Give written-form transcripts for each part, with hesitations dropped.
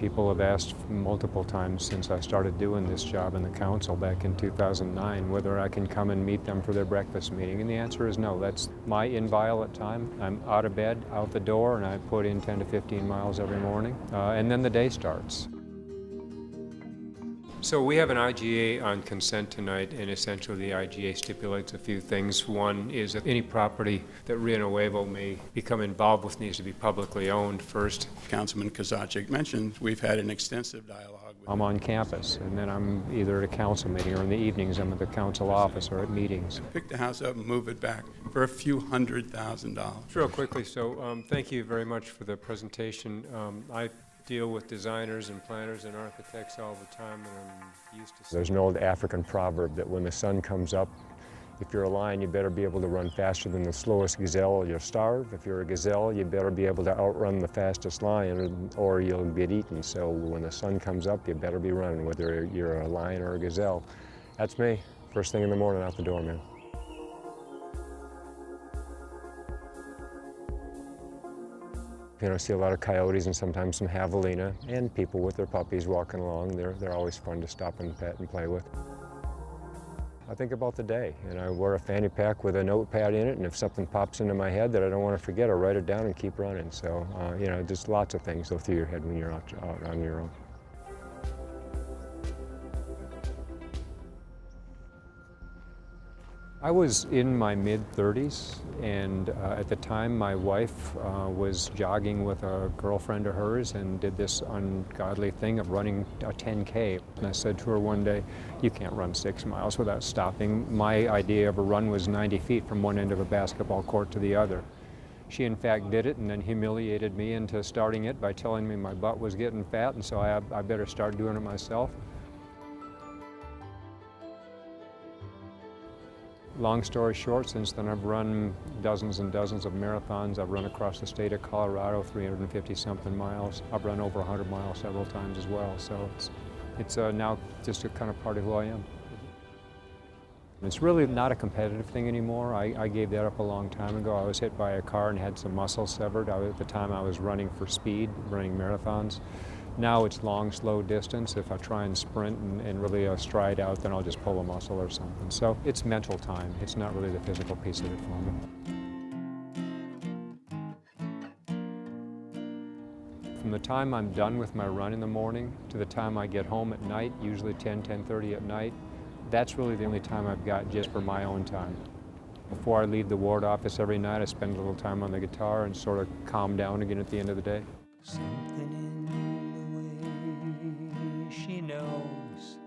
People have asked multiple times since I started doing this job in the council back in 2009 whether I can come and meet them for their breakfast meeting, and the answer is no. That's my inviolate time. I'm out of bed, out the door, and I put in 10 to 15 miles every morning, and then the day starts. So we have an IGA on consent tonight, and essentially the IGA stipulates a few things. One is that any property that Rio Nuevo may become involved with needs to be publicly owned first. Councilman Kozachik mentioned we've had an extensive dialogue. I'm on campus, and then I'm either at a council meeting or in the evenings I'm at the council office or at meetings. Pick the house up and move it back for a few $100,000. Real quickly, so thank you very much for the presentation. I deal with designers and planners and architects all the time, and I'm used to... There's an old African proverb that when the sun comes up, if you're a lion, you better be able to run faster than the slowest gazelle or you'll starve. If you're a gazelle, you better be able to outrun the fastest lion or you'll get eaten. So when the sun comes up, you better be running, whether you're a lion or a gazelle. That's me. First thing in the morning, out the door, man. You know, I see a lot of coyotes and sometimes some javelina and people with their puppies walking along. They're always fun to stop and pet and play with. I think about the day, and I wear a fanny pack with a notepad in it, and if something pops into my head that I don't want to forget, I write it down and keep running. So, you know, just lots of things go through your head when you're out on your own. I was in my mid-30s, and at the time my wife was jogging with a girlfriend of hers and did this ungodly thing of running a 10K. And I said to her one day, "You can't run 6 miles without stopping." My idea of a run was 90 feet from one end of a basketball court to the other. She in fact did it and then humiliated me into starting it by telling me my butt was getting fat, and so I better start doing it myself. Long story short, since then I've run dozens and dozens of marathons. I've run across the state of Colorado, 350-something miles. I've run over 100 miles several times as well, so it's now just a kind of part of who I am. It's really not a competitive thing anymore. I gave that up a long time ago. I was hit by a car and had some muscles severed. At the time I was running for speed, running marathons. Now it's long, slow distance. If I try and sprint and really stride out, then I'll just pull a muscle or something. So it's mental time. It's not really the physical piece of it for me. From the time I'm done with my run in the morning to the time I get home at night, usually 10:30 at night, that's really the only time I've got just for my own time. Before I leave the ward office every night, I spend a little time on the guitar and sort of calm down again at the end of the day. Something in the way she knows,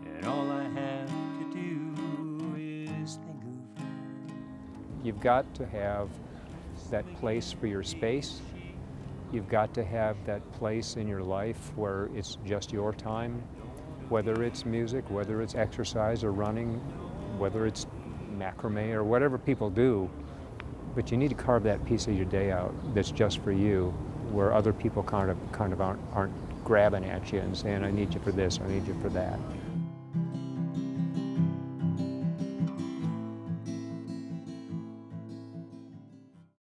and all I have to do is think of her. You've got to have that place for your space. You've got to have that place in your life where it's just your time, whether it's music, whether it's exercise or running, whether it's macrame or whatever people do. But you need to carve that piece of your day out that's just for you, where other people kind of aren't grabbing at you and saying, "I need you for this, I need you for that."